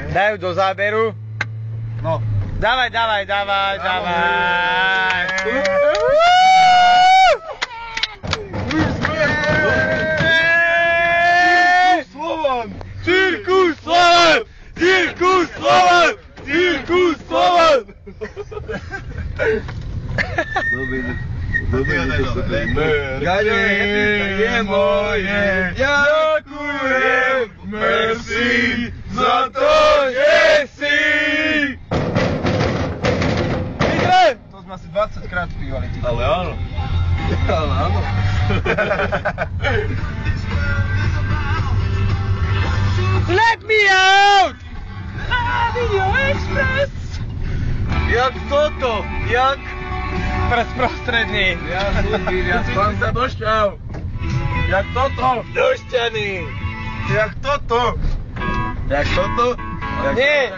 Dajú do záberu. No. Dávaj. Cirkus Slovan! Gane je moje, ďakujem, merci za to, že si. To sme asi 20 krát spívali. Ale áno. Let me out! Video Express! Jak toto? Jak? Prostredný. Ja pán sa došťav. Jak toto? Došťaný. Jak toto? Nie.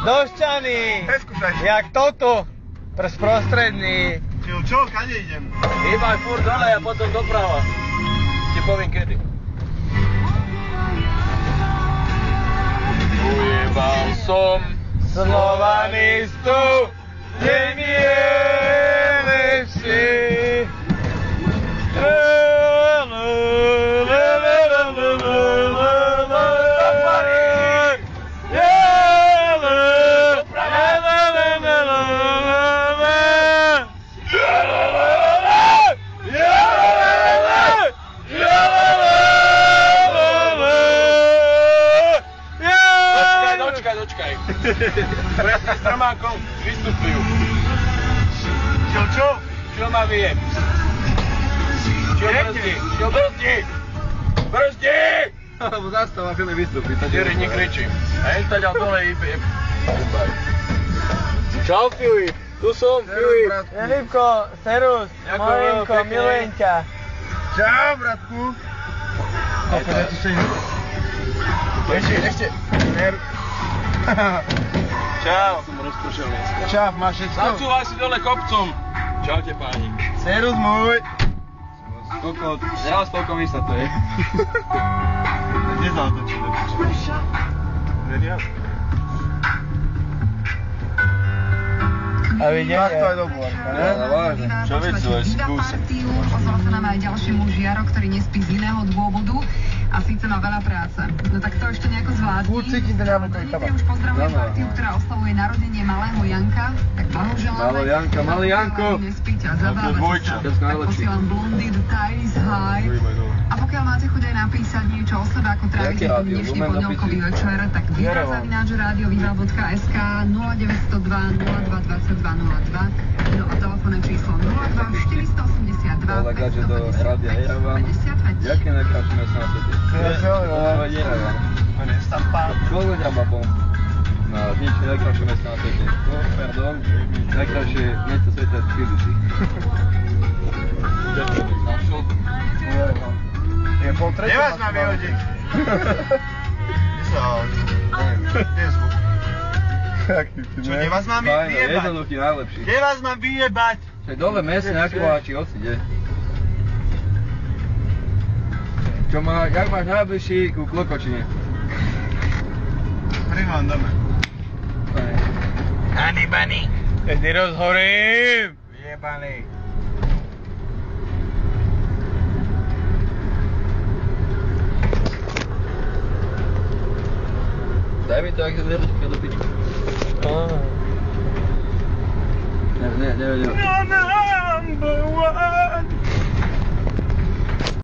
Došťaný. Jak toto? Prostredný. Čo? Kade idem? Hýbaj furt dole a potom doprava. Ti poviem kedy. Ujebal som Slovanistu, kde mi je lepšie. Dočkaj. Presne s Romákom vystupujú. Čo? Čo ma vie? Čo brzdí? Lebo zastáva chvíli vystúpiť. Jerry, nekričím. A jen taďal dole i... Čau Filip, tu som Filip. Filipko, serus, malinko, milujem ťa. Čau, bratku. Ešte. Čau. Som rozpršel dneska. Čau, máš všetko? Zacúvaj si dole kopcom. Čaute páni. Serus môj. Kokot. Ja spolkový sa to je. Nezautočí do piče. A vidíte? Máš to aj do bôrka, ne? Vážne. Čo vycúvaj si kúse? Ozval sa nám aj ďalší muž Jaro, ktorý nespí z iného dôvodu a síce má veľa práce. No tak to ešte nejako zvládni. Furt cítim ten jablkový tabak. Už pozdravuje partiu, ktorá oslavuje narodenie malého Janka. Tak blahoželáme. Malý Janko. Nespíte a zabávate sa. Tak posielam blondy do Ties High. A pokiaľ máte chuť aj napísať niečo o sebe, ako trávite ten dnešný pondelkový večer, tak vibra@radioviva.sk 0902 02 22 02. No a telefónne číslo 02 482 Ale gaže do Rádia Jerevan. Jaké najkrajšie mesto na svete? Jerevan. Koľko ťa babom? No, nič najkrajšie mesto na svete. Pardon, najkrajšie mesto sveta je Tbilisi. Je pol tretia. Neváš ma vyhodiť. Kde je zvuk? Čo, neváš ma vyjebať? Jednoduchý najlepší. Kde vás mám vyjebať? Však dole mesne Akováči, hoci kde. Čo má, jak máš najbližší ku Klokočine? Pri mám dome. Ani bani. Teď rozhorím. Vyjebaný. Daj mi to, jak sa zverečka do pičku. Nevedel.